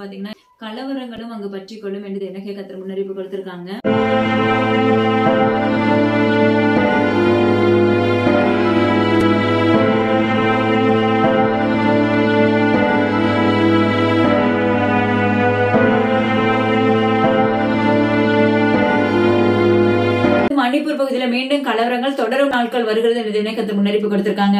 பாத்தீங்கன்னா கலவரங்களும் அங்கு பற்றி கொள்ளும் என்று எனக்கு கர்த்தர் முன்னறிவிப்பு கொடுத்திருக்காங்க. மணிப்பூர் பகுதியில மீண்டும் கலவரங்கள் தொடரும் நாட்கள் வருகிறது என்று எனக்கு கர்த்தர் முன்னறிவிப்பு கொடுத்திருக்காங்க.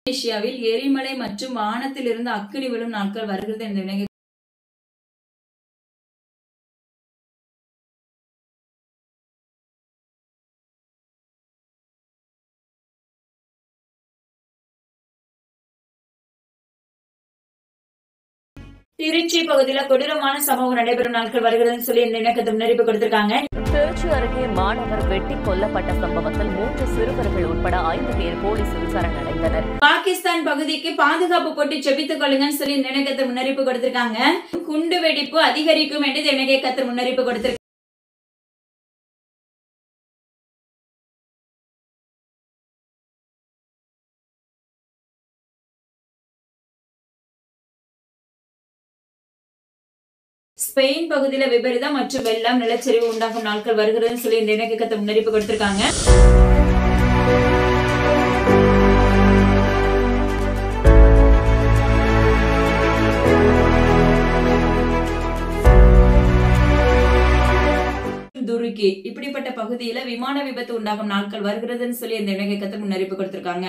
இந்தோனேஷியாவில் எரிமலை மற்றும் வானத்தில் இருந்து அக்கினி விழும் நாட்கள் வருகிறது என்று திருச்சி பகுதியில கொடூரமான சம்பவம் நடைபெறும் நாட்கள் வருகிறது சொல்லி எனக்கு முன்னறிவிப்பு கொடுத்திருக்காங்க. திருச்சி அருகே மாணவர் வெட்டி கொல்லப்பட்ட சம்பவத்தில் 3 சிறுவர்கள் உட்பட 5 பேர் போலீசில் சரணடைந்தனர். பாகிஸ்தான் பகுதிக்கு பாதுகாப்பு போட்டு செபித்துக் கொள்ளுங்கன்னு சொல்லி எனக்கு முன்னறிவிப்பு கொடுத்திருக்காங்க. குண்டு வெடிப்பு அதிகரிக்கும் என்று எனக்கு முன்னறிவிப்பு கொடுத்திருக்காங்க. ஸ்பெயின் பகுதியில விபரீதம் மற்றும் வெள்ளம் நிலச்சரிவு உண்டாகும் நாட்கள் வருகிறது சொல்லி எனக்கு முன்னறிவிப்பு கொடுத்திருக்காங்க. துருக்கி இப்படிப்பட்ட பகுதியில விமான விபத்து உண்டாகும் நாட்கள் வருகிறதுன்னு சொல்லி எனக்கு முன்னறிவிப்பு கொடுத்திருக்காங்க.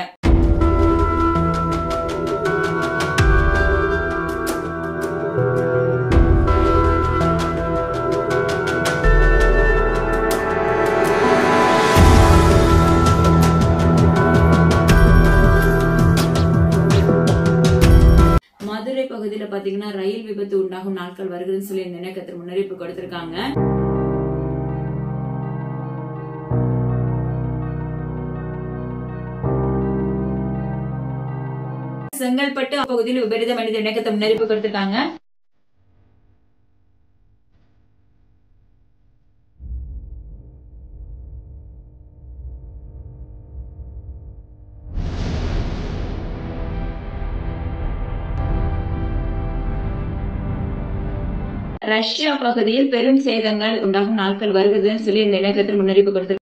மதுரை பகுதியில பாத்தீங்கன்னா ரயில் விபத்து உண்டாகும் நாட்கள் வருகிறதுன்னு சொல்லி எனக்கு முன்னறிவிப்பு கொடுத்திருக்காங்க. செங்கல்பட்டு பகுதியில் விபரீதம் என்று எனக்கு முன்னறிவிப்பு கொடுத்திருக்காங்க. ரஷ்யா பகுதியில் பெரும் சேதங்கள் உண்டாகும் நாட்கள் வருகிறதுன்னு சொல்லி இந்த இலக்கத்தில் முன்னறிவிப்பு கொடுத்திருக்காங்க.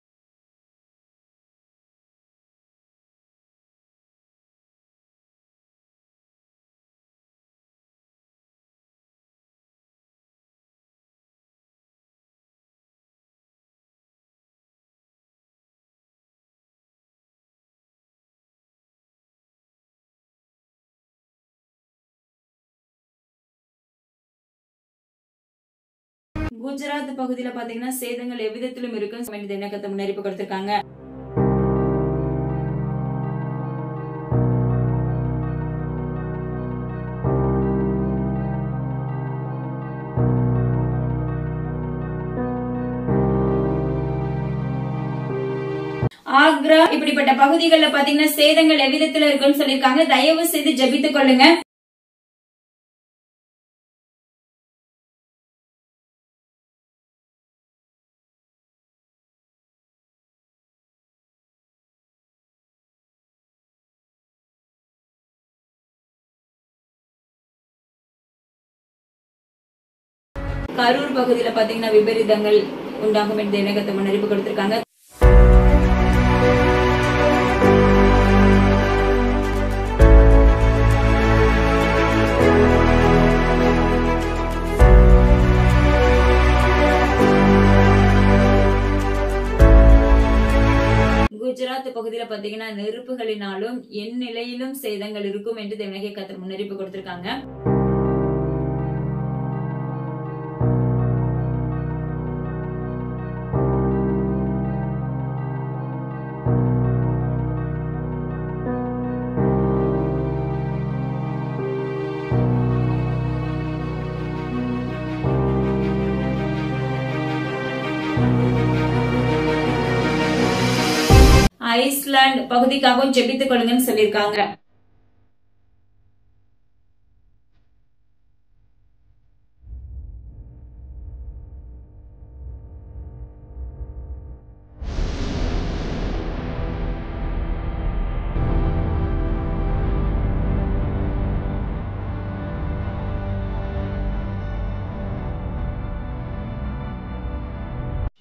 குஜராத் பகுதியில பாத்தீங்கன்னா சேதங்கள் எவ்விதத்திலும் இருக்குன்னு எனக்கு முன்னறிவிப்பு கொடுத்திருக்காங்க. ஆக்ரா இப்படிப்பட்ட பகுதிகளில் பாத்தீங்கன்னா சேதங்கள் எவ்விதத்துல இருக்குன்னு சொல்லியிருக்காங்க. தயவு செய்து ஜெபித்துக் கொள்ளுங்க. கரூர் பகுதியில பாத்தீங்கன்னா விபரீதங்கள் உண்டாகும் என்று எனக்கு முன்னறிவிப்பு கொடுத்திருக்காங்க. குஜராத் பகுதியில பாத்தீங்கன்னா நெருப்புகளினாலும் என் நிலையிலும் சேதங்கள் இருக்கும் என்று எனக்கு முன்னறிவிப்பு கொடுத்திருக்காங்க. ஐஸ்லாந்து பகுதிக்காகவும் ஜெபித்துக் கொள்ளுங்கன்னு சொல்லியிருக்காங்க.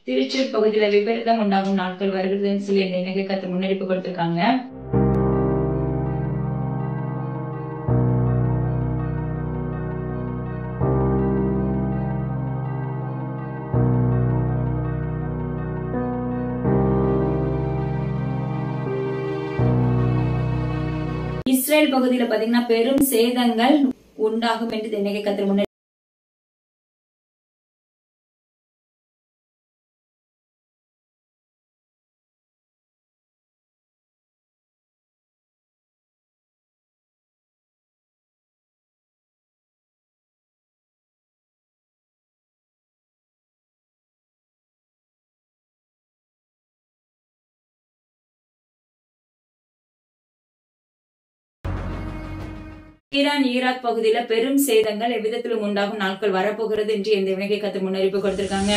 திருச்சூர் பகுதியில விபரீதம் உண்டாகும் நாட்கள் வருகிறதுன்னு சொல்லி இந்த இணைய கருத்து முன்னறிப்பு கொடுத்திருக்காங்க. இஸ்ரேல் பகுதியில பாத்தீங்கன்னா பெரும் சேதங்கள் உண்டாகும் என்று தென்னை கத்திர முன்னே ஈரான் ஈராக் பகுதியில பெரும் சேதங்கள் எவ்விதத்திலும் உண்டாகும் நாட்கள் வரப்போகிறது என்று இந்த இணைய கருத்து முன்னறிப்பு கொடுத்திருக்காங்க.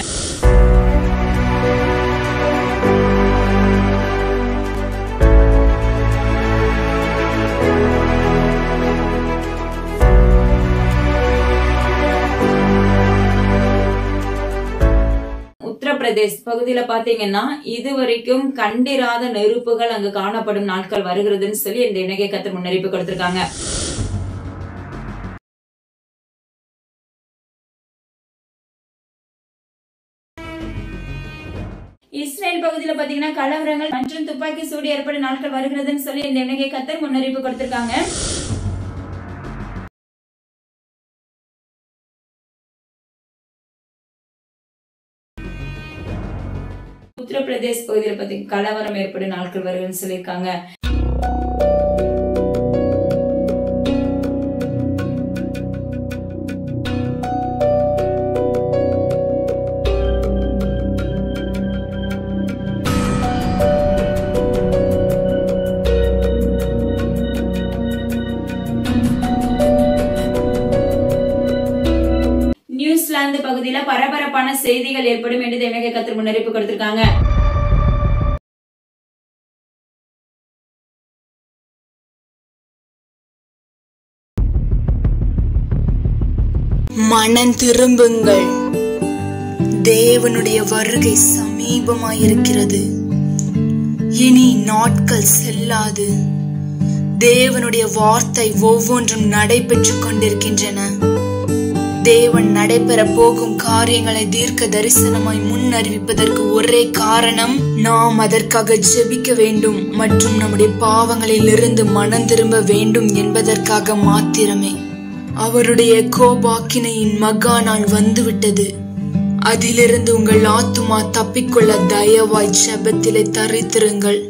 உத்தரப்பிரதேஷ் பகுதியில பாத்தீங்கன்னா இதுவரைக்கும் கண்டிராத நெருப்புகள் அங்கு காணப்படும் நாட்கள் வருகிறதுன்னு சொல்லி இந்த இணைய கருத்து முன்னறிப்பு கொடுத்திருக்காங்க. இஸ்ரேல் பகுதியில பாத்தீங்கன்னா கலவரங்கள் மற்றும் துப்பாக்கி சூடு ஏற்படும் நாட்கள் வருகிறதுன்னு சொல்லி இந்த இணைய கத்தர் முன்னறிப்பு கொடுத்திருக்காங்க. உத்தரப்பிரதேஷ் பகுதியில பாத்தீங்கன்னா கலவரம் ஏற்படும் நாட்கள் வருகிறதுன்னு சொல்லியிருக்காங்க. நியூசிலாந்து பகுதியில பரபரப்பான செய்திகள் ஏற்படும் என்று இணைய கருத்து முன்னறிப்பு கொடுத்திருக்காங்க. மனம் திரும்புங்கள், தேவனுடைய வருகை சமீபமாயிருக்கிறது. இனி நாட்கள் செல்லாது. தேவனுடைய வார்த்தை ஒவ்வொன்றும் நடைபெற்றுக் கொண்டிருக்கின்றன. தேவன் நடைபெற போகும் காரியங்களை தீர்க்க தரிசனமாய் முன்னறிவிப்பதற்கு ஒரே காரணம், நாம் அதற்காக ஜெபிக்க வேண்டும் மற்றும் நம்முடைய பாவங்களில் இருந்து மனம் திரும்ப வேண்டும் என்பதற்காக மாத்திரமே. அவருடைய கோபாக்கினையின் மகா நாள் வந்துவிட்டது. அதிலிருந்து உங்கள் ஆத்துமா தப்பிக்கொள்ள தயவாய் ஜெபத்திலே தரித்திருங்கள்.